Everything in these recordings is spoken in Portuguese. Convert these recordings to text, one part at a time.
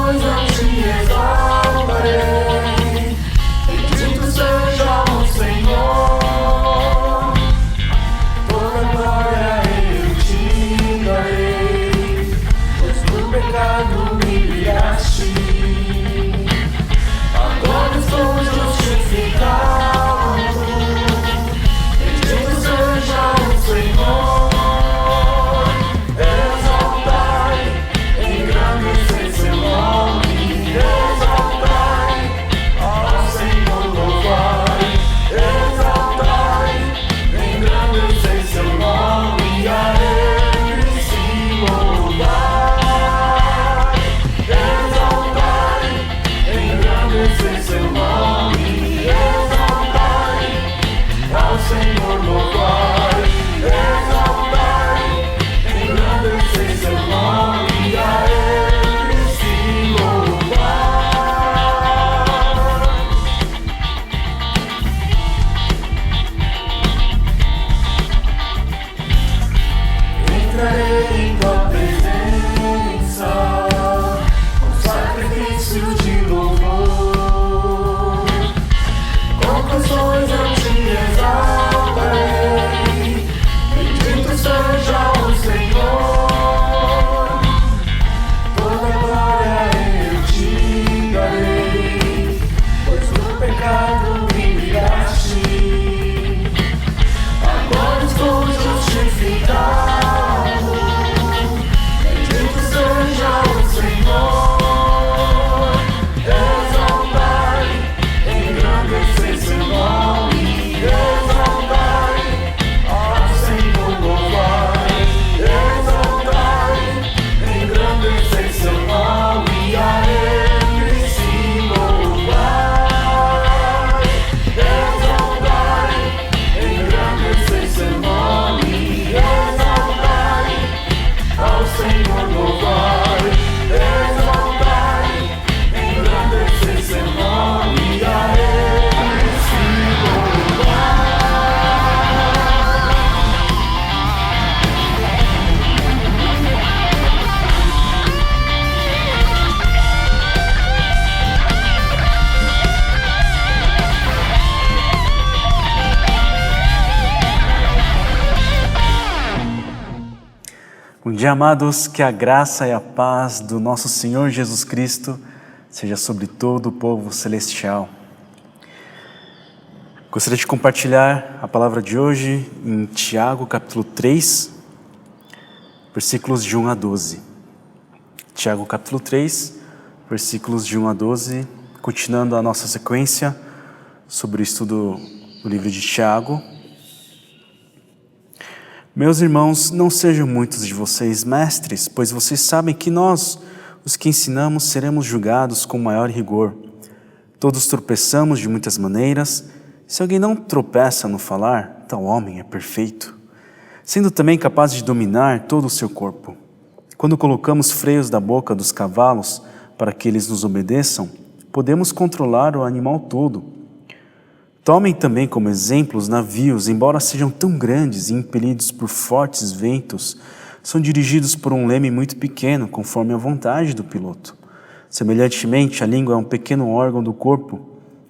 nações eu te exaltarei. Bendito seja o Senhor, toda glória eu te darei, pois no pecado me criaste, agora estou justificado. Bendito seja o Senhor. Bom dia, amados, que a graça e a paz do nosso Senhor Jesus Cristo seja sobre todo o povo celestial. Gostaria de compartilhar a palavra de hoje em Tiago, capítulo 3, versículos de 1 a 12. Tiago, capítulo 3, versículos de 1 a 12, continuando a nossa sequência sobre o estudo do livro de Tiago. Meus irmãos, não sejam muitos de vocês mestres, pois vocês sabem que nós, os que ensinamos, seremos julgados com maior rigor. Todos tropeçamos de muitas maneiras. Se alguém não tropeça no falar, tal homem é perfeito, sendo também capaz de dominar todo o seu corpo. Quando colocamos freios da boca dos cavalos para que eles nos obedeçam, podemos controlar o animal todo. Tomem também como exemplo os navios, embora sejam tão grandes e impelidos por fortes ventos, são dirigidos por um leme muito pequeno, conforme a vontade do piloto. Semelhantemente, a língua é um pequeno órgão do corpo,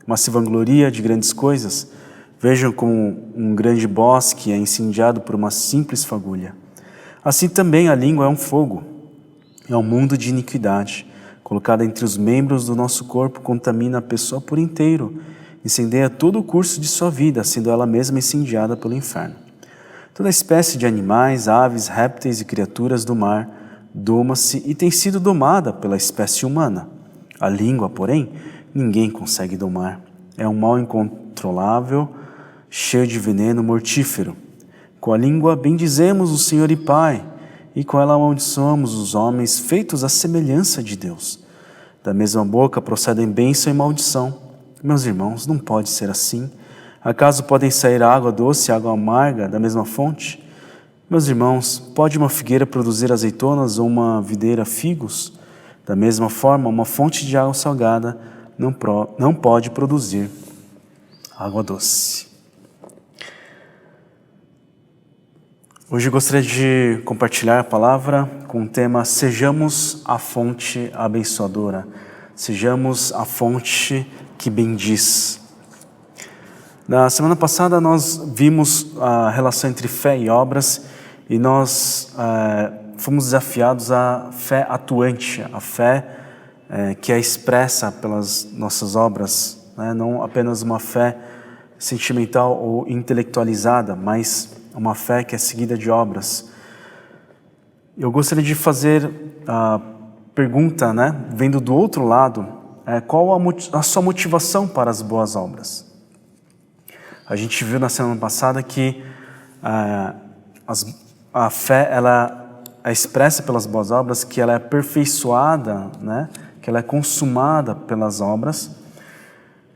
mas se vangloria de grandes coisas. Vejam como um grande bosque é incendiado por uma simples fagulha. Assim também a língua é um fogo, é um mundo de iniquidade. Colocada entre os membros do nosso corpo, contamina a pessoa por inteiro, incendeia todo o curso de sua vida, sendo ela mesma incendiada pelo inferno. Toda espécie de animais, aves, répteis e criaturas do mar doma-se e tem sido domada pela espécie humana. A língua, porém, ninguém consegue domar. É um mal incontrolável, cheio de veneno mortífero. Com a língua bendizemos o Senhor e Pai, e com ela amaldiçoamos os homens feitos à semelhança de Deus. Da mesma boca procedem bênção e maldição. Meus irmãos, não pode ser assim. Acaso podem sair água doce e água amarga da mesma fonte? Meus irmãos, pode uma figueira produzir azeitonas ou uma videira figos? Da mesma forma, uma fonte de água salgada não pode produzir água doce. Hoje eu gostaria de compartilhar a palavra com o tema Sejamos a fonte abençoadora. Sejamos a fonte que bendiz. Na semana passada nós vimos a relação entre fé e obras e nós fomos desafiados à fé atuante, a fé que é expressa pelas nossas obras, né? Não apenas uma fé sentimental ou intelectualizada, mas uma fé que é seguida de obras. Eu gostaria de fazer a pergunta, né, vendo do outro lado, qual a sua motivação para as boas obras? A gente viu na semana passada que a fé ela é expressa pelas boas obras, que ela é aperfeiçoada, né, que ela é consumada pelas obras.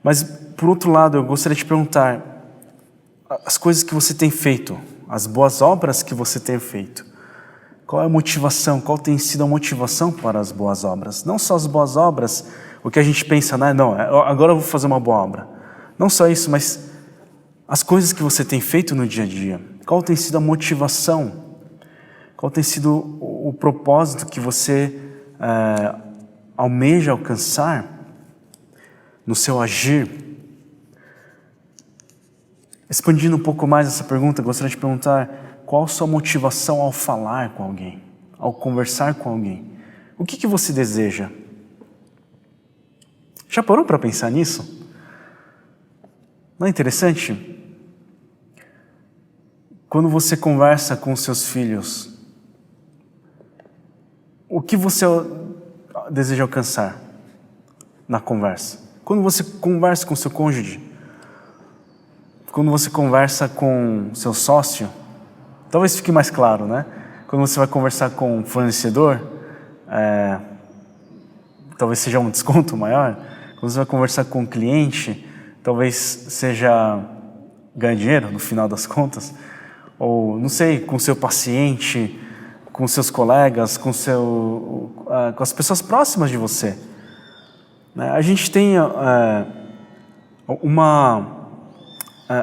Mas, por outro lado, eu gostaria de perguntar, as coisas que você tem feito, as boas obras que você tem feito, qual é a motivação, qual tem sido a motivação para as boas obras? Não só as boas obras, o que a gente pensa, né? Não, agora eu vou fazer uma boa obra. Não só isso, mas as coisas que você tem feito no dia a dia. Qual tem sido a motivação? Qual tem sido o propósito que você almeja alcançar no seu agir? Expandindo um pouco mais essa pergunta, gostaria de perguntar qual a sua motivação ao falar com alguém, ao conversar com alguém. O que você deseja? Já parou para pensar nisso? Não é interessante? Quando você conversa com seus filhos, o que você deseja alcançar na conversa? Quando você conversa com seu cônjuge, quando você conversa com seu sócio, talvez fique mais claro, né? Quando você vai conversar com um fornecedor, talvez seja um desconto maior. Quando você vai conversar com um cliente, talvez seja ganhar dinheiro no final das contas. Ou, não sei, com seu paciente, com seus colegas, com as pessoas próximas de você. A gente tem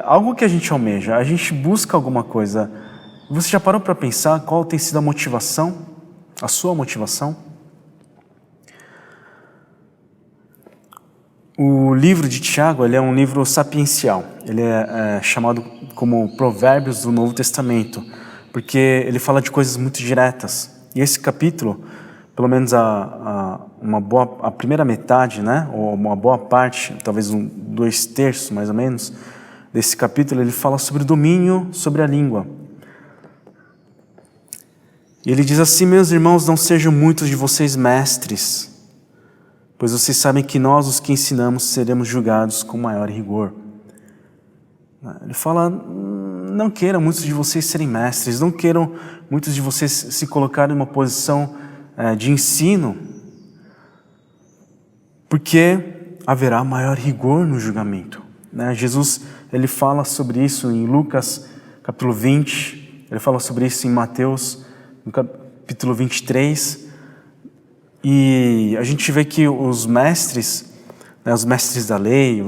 algo que a gente almeja, a gente busca alguma coisa. Você já parou para pensar qual tem sido a motivação, a sua motivação? O livro de Tiago, ele é um livro sapiencial. Ele é chamado como Provérbios do Novo Testamento, porque ele fala de coisas muito diretas. E esse capítulo, pelo menos a primeira metade, né, ou uma boa parte, talvez 2/3 mais ou menos, desse capítulo, ele fala sobre o domínio sobre a língua. E ele diz assim: meus irmãos, não sejam muitos de vocês mestres, pois vocês sabem que nós, os que ensinamos, seremos julgados com maior rigor. Ele fala, não queiram muitos de vocês serem mestres, não queiram muitos de vocês se colocarem em uma posição de ensino, porque haverá maior rigor no julgamento. Jesus, ele fala sobre isso em Lucas capítulo 20, ele fala sobre isso em Mateus no capítulo 23, e a gente vê que os mestres, os mestres da lei,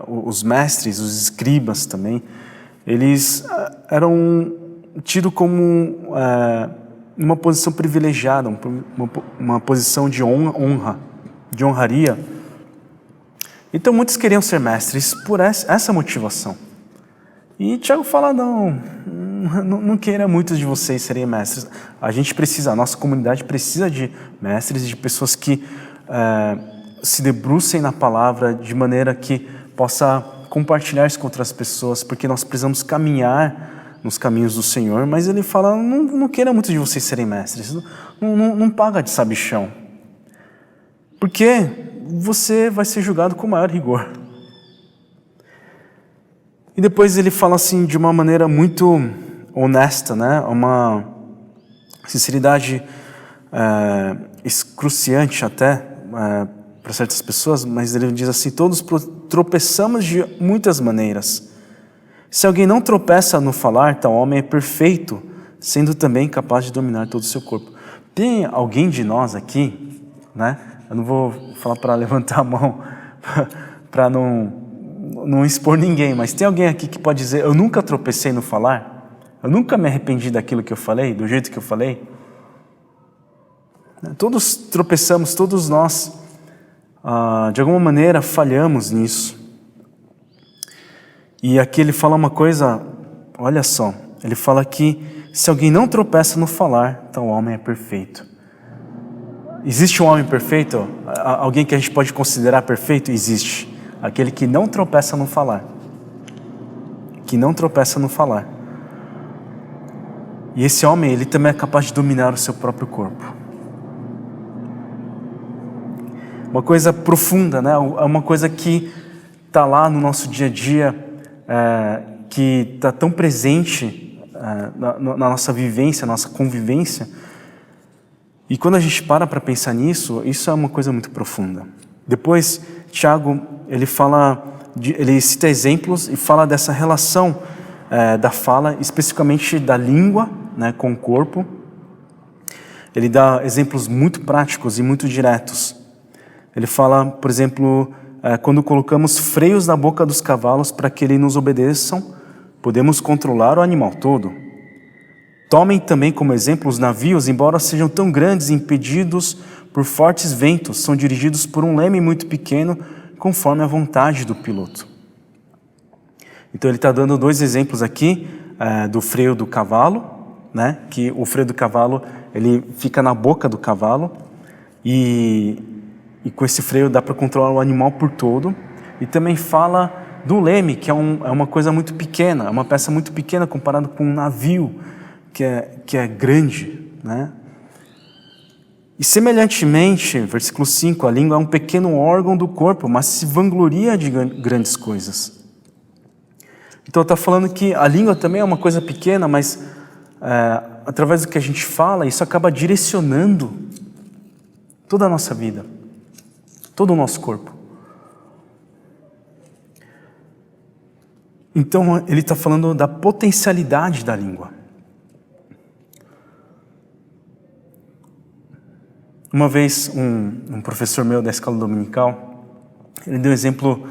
os mestres, os escribas também, eles eram tidos como uma posição privilegiada, uma posição de honra, de honraria. Então muitos queriam ser mestres por essa motivação. E Tiago fala, não queira muitos de vocês serem mestres. A gente precisa, a nossa comunidade precisa de mestres, de pessoas que se debrucem na palavra de maneira que possa compartilhar isso com outras pessoas, porque nós precisamos caminhar nos caminhos do Senhor. Mas ele fala, não queira muitos de vocês serem mestres, não paga de sabichão, porque você vai ser julgado com maior rigor. E depois ele fala assim de uma maneira muito honesta, né? Uma sinceridade excruciante até para certas pessoas, mas ele diz assim: todos tropeçamos de muitas maneiras. Se alguém não tropeça no falar, tal homem é perfeito, sendo também capaz de dominar todo o seu corpo. Tem alguém de nós aqui, né? Eu não vou falar para levantar a mão, para não expor ninguém, mas tem alguém aqui que pode dizer, eu nunca tropecei no falar? Eu nunca me arrependi daquilo que eu falei, do jeito que eu falei. Todos tropeçamos, todos nós, de alguma maneira, falhamos nisso. E aqui ele fala uma coisa, olha só, ele fala que se alguém não tropeça no falar, então o homem é perfeito. Existe um homem perfeito? Alguém que a gente pode considerar perfeito? Existe. Aquele que não tropeça no falar. Que não tropeça no falar. E esse homem, ele também é capaz de dominar o seu próprio corpo. Uma coisa profunda, né? É uma coisa que está lá no nosso dia a dia, que está tão presente na nossa vivência, na nossa convivência. E quando a gente para pensar nisso, isso é uma coisa muito profunda. Depois, Tiago, ele cita exemplos e fala dessa relação da fala, especificamente da língua, né, com o corpo. Ele dá exemplos muito práticos e muito diretos. Ele fala, por exemplo, quando colocamos freios na boca dos cavalos para que eles nos obedeçam, podemos controlar o animal todo. Tomem também como exemplo os navios, embora sejam tão grandes e impedidos por fortes ventos, são dirigidos por um leme muito pequeno, conforme a vontade do piloto. Então ele está dando 2 exemplos aqui do freio do cavalo, né? Que o freio do cavalo ele fica na boca do cavalo e com esse freio dá para controlar o animal por todo. E também fala do leme, que é uma coisa muito pequena, é uma peça muito pequena comparado com um navio que é grande, né? E semelhantemente, versículo 5, a língua é um pequeno órgão do corpo, mas se vangloria de grandes coisas. Então está falando que a língua também é uma coisa pequena, mas através do que a gente fala, isso acaba direcionando toda a nossa vida, todo o nosso corpo. Então ele está falando da potencialidade da língua. Uma vez um professor meu da escola dominical, ele deu um exemplo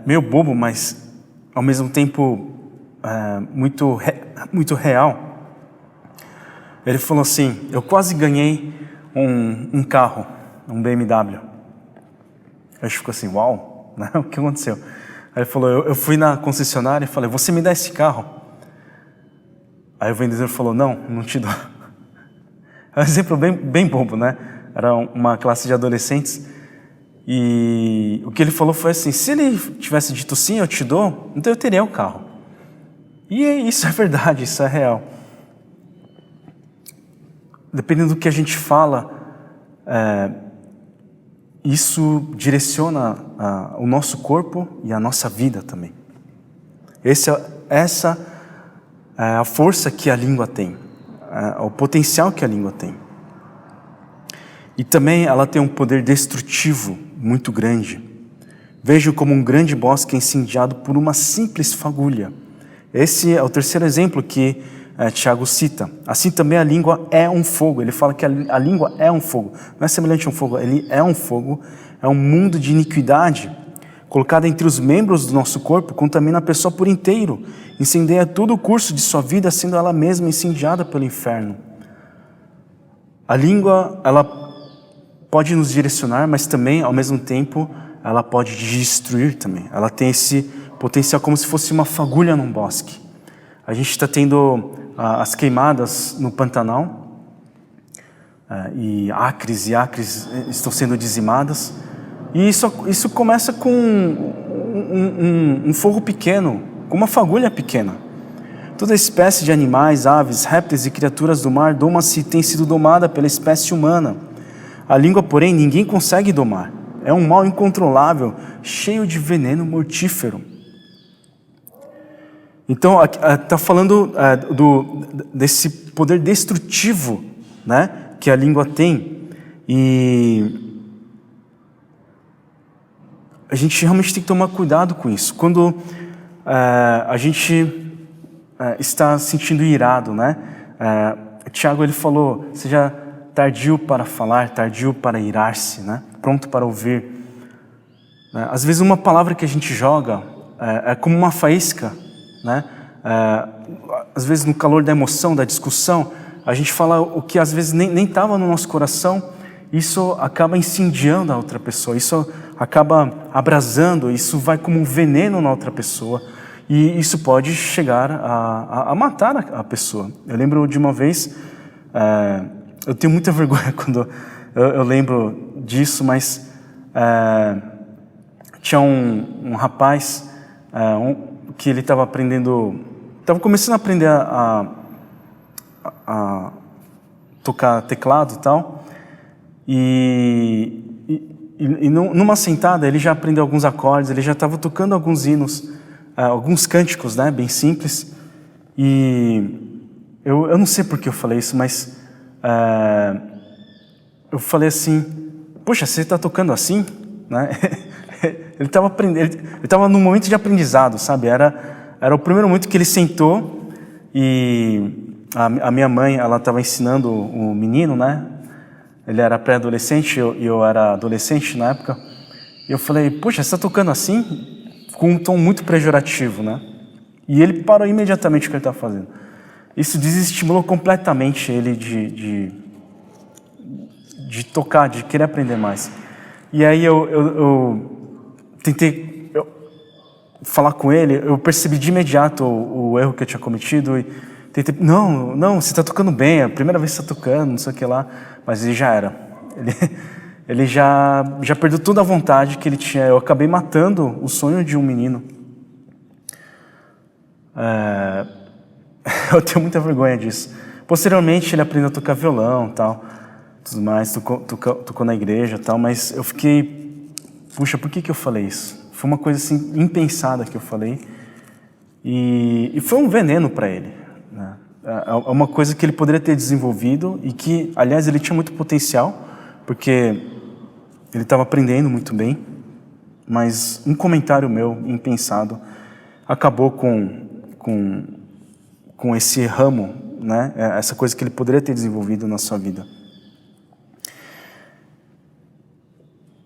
meio bobo, mas ao mesmo tempo muito real. Ele falou assim: eu quase ganhei um carro, um BMW. A gente ficou assim, uau, né? O que aconteceu? Aí ele falou, eu fui na concessionária e falei, você me dá esse carro? Aí o vendedor falou, não te dou. É um exemplo bem bobo, né? Era uma classe de adolescentes. E o que ele falou foi assim, se ele tivesse dito sim, eu te dou, então eu teria o carro. E isso é verdade, isso é real. Dependendo do que a gente fala, isso direciona o nosso corpo e a nossa vida também. Essa é a força que a língua tem, o potencial que a língua tem. E também ela tem um poder destrutivo muito grande. Vejo como um grande bosque incendiado por uma simples fagulha. Esse é o terceiro exemplo que Tiago cita. Assim também a língua é um fogo. Ele fala que a língua é um fogo. Não é semelhante a um fogo, ele é um fogo. É um mundo de iniquidade colocado entre os membros do nosso corpo, contamina a pessoa por inteiro, incendeia todo o curso de sua vida, sendo ela mesma incendiada pelo inferno. A língua, ela pode nos direcionar, mas também, ao mesmo tempo, ela pode destruir também. Ela tem esse potencial como se fosse uma fagulha num bosque. A gente está tendo as queimadas no Pantanal, e acres estão sendo dizimadas. E isso começa com um fogo pequeno, com uma fagulha pequena. Toda espécie de animais, aves, répteis e criaturas do mar doma-se e tem sido domada pela espécie humana. A língua, porém, ninguém consegue domar. É um mal incontrolável, cheio de veneno mortífero. Então, está falando desse poder destrutivo, né, que a língua tem. E a gente realmente tem que tomar cuidado com isso. Quando a gente está sentindo irado, né? Tiago, ele falou, seja tardio para falar, tardio para irar-se, né? Pronto para ouvir. Às vezes uma palavra que a gente joga é como uma faísca, né? às vezes no calor da emoção, da discussão, a gente fala o que às vezes nem estava no nosso coração, isso acaba incendiando a outra pessoa, isso acaba abrasando, isso vai como um veneno na outra pessoa, e isso pode chegar a matar a pessoa. Eu lembro de uma vez, eu tenho muita vergonha quando eu lembro disso, mas tinha um rapaz que ele estava começando a aprender a tocar teclado e tal, e numa sentada ele já aprendeu alguns acordes, ele já estava tocando alguns hinos, alguns cânticos, né, bem simples, e eu não sei por que eu falei isso, mas eu falei assim, poxa, você está tocando assim? Né? Ele estava num momento de aprendizado, sabe? Era o primeiro momento que ele sentou e a minha mãe, ela estava ensinando o menino, né? Ele era pré-adolescente e eu era adolescente na época. E eu falei, poxa, você está tocando assim? Com um tom muito pejorativo, né? E ele parou imediatamente o que ele estava fazendo. Isso desestimulou completamente ele de tocar, de querer aprender mais. E aí eu tentei falar com ele, eu percebi de imediato o erro que eu tinha cometido e tentei, não, você está tocando bem, é a primeira vez que você está tocando, não sei o que lá, mas ele já era. Ele já perdeu toda a vontade que ele tinha. Eu acabei matando o sonho de um menino. Eu tenho muita vergonha disso. Posteriormente ele aprendeu a tocar violão e tal, tudo mais, tocou na igreja e tal, mas eu fiquei, puxa, por que eu falei isso? Foi uma coisa assim, impensada que eu falei, e foi um veneno para ele, né? É uma coisa que ele poderia ter desenvolvido e que, aliás, ele tinha muito potencial, porque ele estava aprendendo muito bem, mas um comentário meu, impensado, acabou com esse ramo, né? Essa coisa que ele poderia ter desenvolvido na sua vida.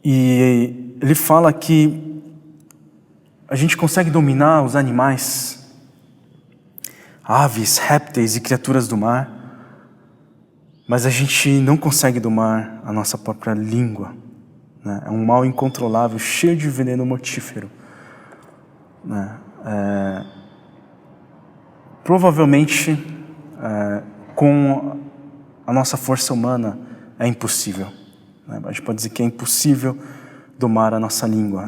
E ele fala que a gente consegue dominar os animais, aves, répteis e criaturas do mar, mas a gente não consegue domar a nossa própria língua, né? É um mal incontrolável, cheio de veneno mortífero, né? Provavelmente, com a nossa força humana, é impossível. A gente pode dizer que é impossível domar a nossa língua.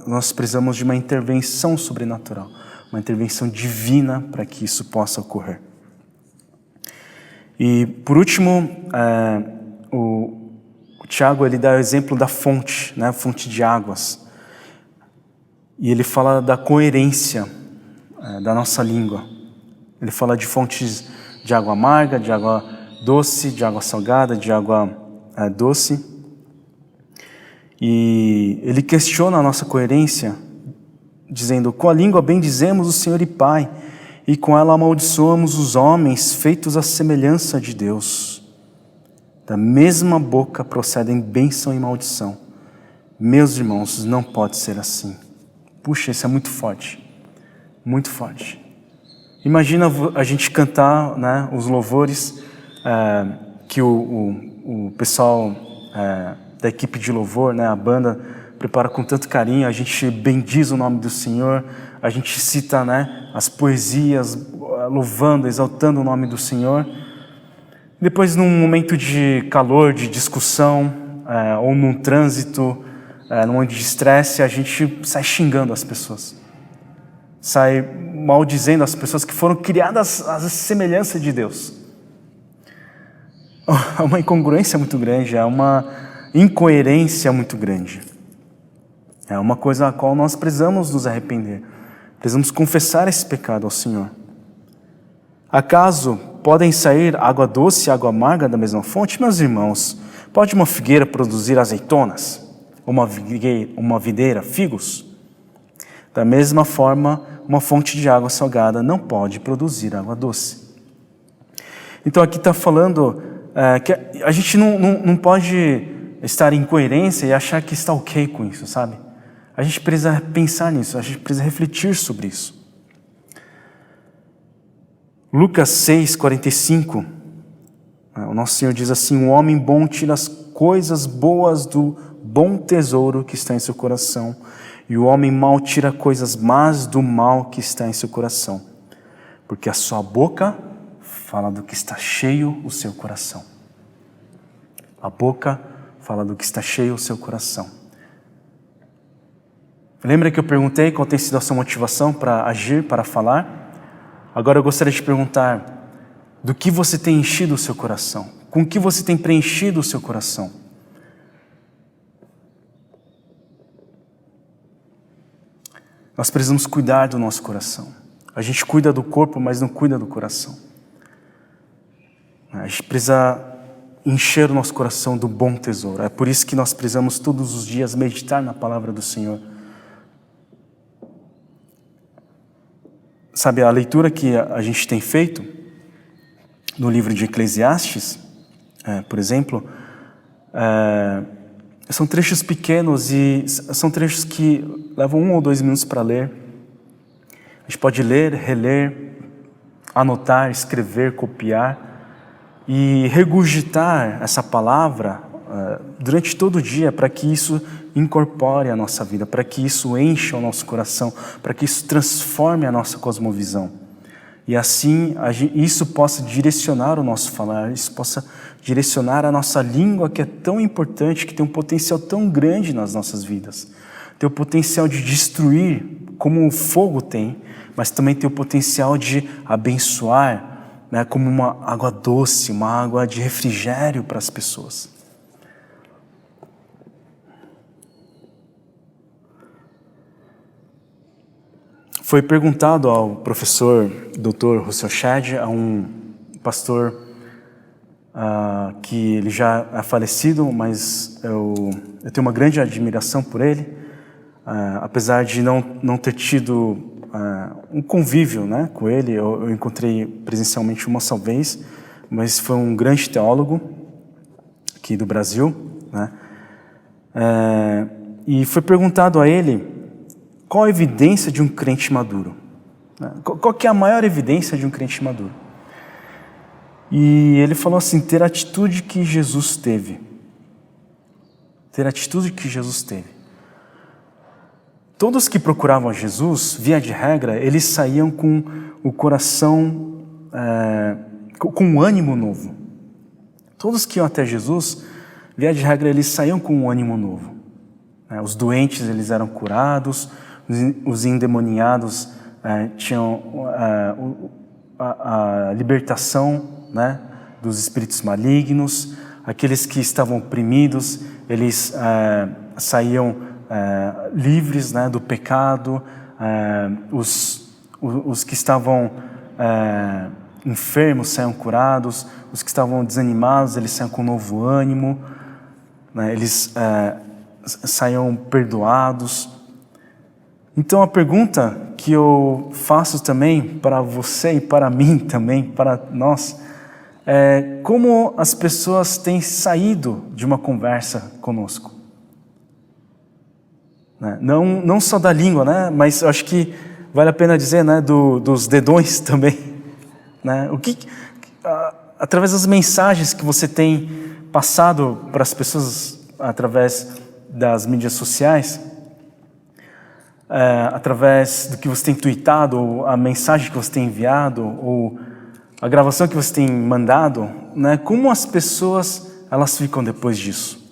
Nós precisamos de uma intervenção sobrenatural, uma intervenção divina para que isso possa ocorrer. E, por último, o Tiago ele dá o exemplo da fonte, né, fonte de águas. E ele fala da coerência da nossa língua. Ele fala de fontes de água amarga, de água doce, de água salgada, de água doce. E ele questiona a nossa coerência, dizendo, com a língua bendizemos o Senhor e Pai, e com ela amaldiçoamos os homens feitos à semelhança de Deus. Da mesma boca procedem bênção e maldição. Meus irmãos, não pode ser assim. Puxa, isso é muito forte. Muito forte. Imagina a gente cantar, né, os louvores que o pessoal da equipe de louvor, né, a banda, prepara com tanto carinho, a gente bendiz o nome do Senhor, a gente cita, né, as poesias, louvando, exaltando o nome do Senhor. Depois, num momento de calor, de discussão, ou num trânsito, num momento de estresse, a gente sai xingando as pessoas. Sai maldizendo as pessoas que foram criadas à semelhança de Deus. É uma incongruência muito grande, é uma incoerência muito grande. É uma coisa a qual nós precisamos nos arrepender. Precisamos confessar esse pecado ao Senhor. Acaso podem sair água doce e água amarga da mesma fonte? Meus irmãos, pode uma figueira produzir azeitonas? Uma videira, figos? Da mesma forma, uma fonte de água salgada não pode produzir água doce. Então aqui está falando que a gente não pode estar em coerência e achar que está ok com isso, sabe? A gente precisa pensar nisso, a gente precisa refletir sobre isso. Lucas 6:45, o nosso Senhor diz assim: o homem bom tira as coisas boas do bom tesouro que está em seu coração, e o homem mau tira coisas más do mal que está em seu coração, porque a sua boca fala do que está cheio o seu coração. A boca fala do que está cheio o seu coração. Lembra que eu perguntei qual tem sido a sua motivação para agir, para falar? Agora eu gostaria de perguntar, do que você tem enchido o seu coração? Com que você tem preenchido o seu coração? Nós precisamos cuidar do nosso coração. A gente cuida do corpo, mas não cuida do coração. A gente precisa encher o nosso coração do bom tesouro. É por isso que nós precisamos todos os dias meditar na palavra do Senhor. Sabe, a leitura que a gente tem feito no livro de Eclesiastes, por exemplo, são trechos pequenos e são trechos que levam 1 ou 2 minutos para ler. A gente pode ler, reler, anotar, escrever, copiar e regurgitar essa palavra durante todo o dia, para que isso incorpore a nossa vida, para que isso encha o nosso coração, para que isso transforme a nossa cosmovisão. E assim isso possa direcionar o nosso falar, isso possa direcionar a nossa língua, que é tão importante, que tem um potencial tão grande nas nossas vidas. Tem o potencial de destruir, como o fogo tem, mas também tem o potencial de abençoar, né, como uma água doce, uma água de refrigério para as pessoas. Foi perguntado ao professor Dr. Russell Shedd, a um pastor que ele já é falecido, mas eu tenho uma grande admiração por ele, apesar de não ter tido um convívio, né, com ele. Eu encontrei presencialmente uma só vez, mas foi um grande teólogo aqui do Brasil, né? E foi perguntado a ele qual a evidência de um crente maduro. Qual que é a maior evidência de um crente maduro? E ele falou assim: ter a atitude que Jesus teve. Ter a atitude que Jesus teve. Todos que procuravam a Jesus, via de regra, eles saíam com o coração, com um ânimo novo. Todos que iam até Jesus, via de regra, eles saíam com um ânimo novo. Os doentes, eles eram curados, os endemoniados tinham a libertação, né, dos espíritos malignos. Aqueles que estavam oprimidos, eles saíam livres, né, do pecado. Os que estavam enfermos saíam curados. Os que estavam desanimados, eles saíam com novo ânimo, né, eles saíam perdoados. Então a pergunta que eu faço também para você e para mim também, para nós, é como as pessoas têm saído de uma conversa conosco. Não só da língua, né? Mas eu acho que vale a pena dizer, né, dos dedões também. Né? Através das mensagens que você tem passado para as pessoas através das mídias sociais, através do que você tem tweetado, ou a mensagem que você tem enviado, ou a gravação que você tem mandado, né? Como as pessoas elas ficam depois disso?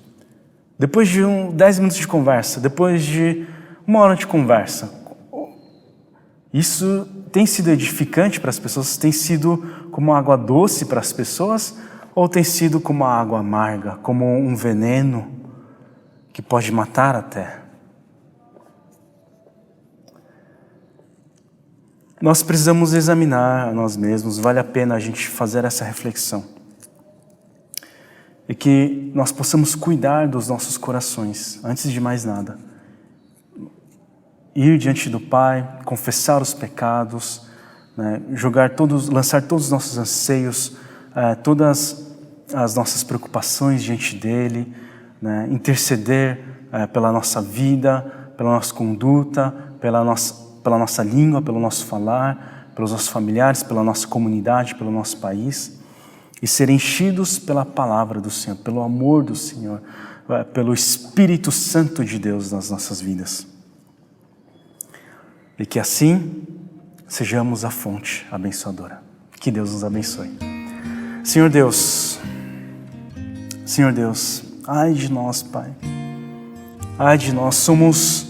Depois de 10 minutos de conversa, depois de 1 hora de conversa, isso tem sido edificante para as pessoas? Tem sido como água doce para as pessoas? Ou tem sido como a água amarga, como um veneno que pode matar até? Nós precisamos examinar a nós mesmos. Vale a pena a gente fazer essa reflexão. E que nós possamos cuidar dos nossos corações, antes de mais nada. Ir diante do Pai, confessar os pecados, né, lançar todos os nossos anseios, todas as nossas preocupações diante dEle, né, interceder pela nossa vida, pela nossa conduta, pela nossa língua, pelo nosso falar, pelos nossos familiares, pela nossa comunidade, pelo nosso país, e ser enchidos pela palavra do Senhor, pelo amor do Senhor, pelo Espírito Santo de Deus nas nossas vidas. E que assim sejamos a fonte abençoadora. Que Deus nos abençoe. Senhor Deus, ai de nós, Pai. Ai de nós, somos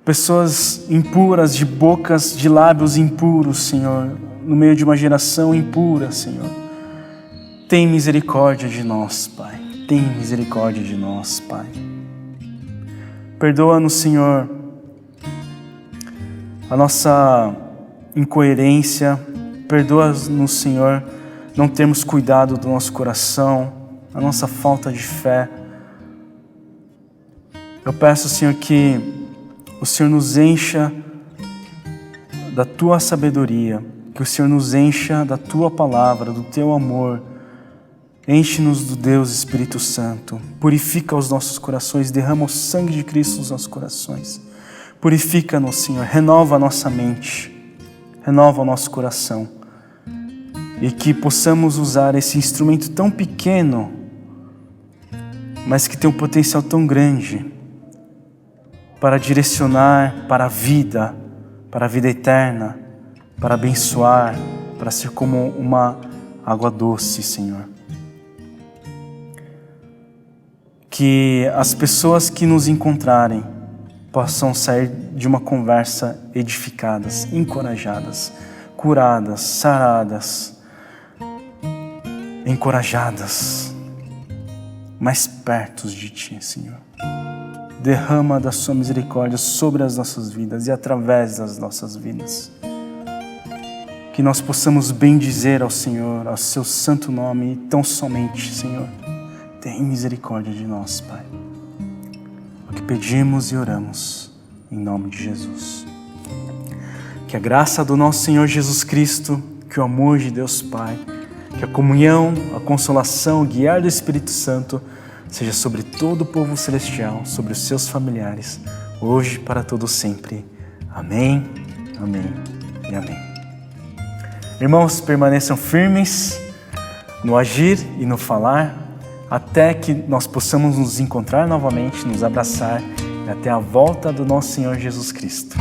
pessoas impuras, de bocas, de lábios impuros, Senhor, no meio de uma geração impura, Senhor. Tem misericórdia de nós, Pai. Tem misericórdia de nós, Pai. Perdoa-nos, Senhor, a nossa incoerência. Perdoa-nos, Senhor, não termos cuidado do nosso coração, a nossa falta de fé. Eu peço, Senhor, que o Senhor nos encha da Tua sabedoria, que o Senhor nos encha da Tua palavra, do Teu amor. Enche-nos do Deus Espírito Santo. Purifica os nossos corações, derrama o sangue de Cristo nos nossos corações. Purifica-nos, Senhor, renova a nossa mente, renova o nosso coração. E que possamos usar esse instrumento tão pequeno, mas que tem um potencial tão grande, para direcionar para a vida eterna, para abençoar, para ser como uma água doce, Senhor. Que as pessoas que nos encontrarem possam sair de uma conversa edificadas, encorajadas, curadas, saradas, encorajadas, mais perto de Ti, Senhor. Derrama da Sua misericórdia sobre as nossas vidas e através das nossas vidas. Que nós possamos bendizer ao Senhor, ao Seu santo nome, e tão somente, Senhor, tem misericórdia de nós, Pai. O que pedimos e oramos, em nome de Jesus. Que a graça do nosso Senhor Jesus Cristo, que o amor de Deus Pai, que a comunhão, a consolação, o guiar do Espírito Santo seja sobre todo o povo celestial, sobre os seus familiares, hoje e para todo sempre. Amém, amém e amém. Irmãos, permaneçam firmes no agir e no falar, até que nós possamos nos encontrar novamente, nos abraçar, e até a volta do nosso Senhor Jesus Cristo.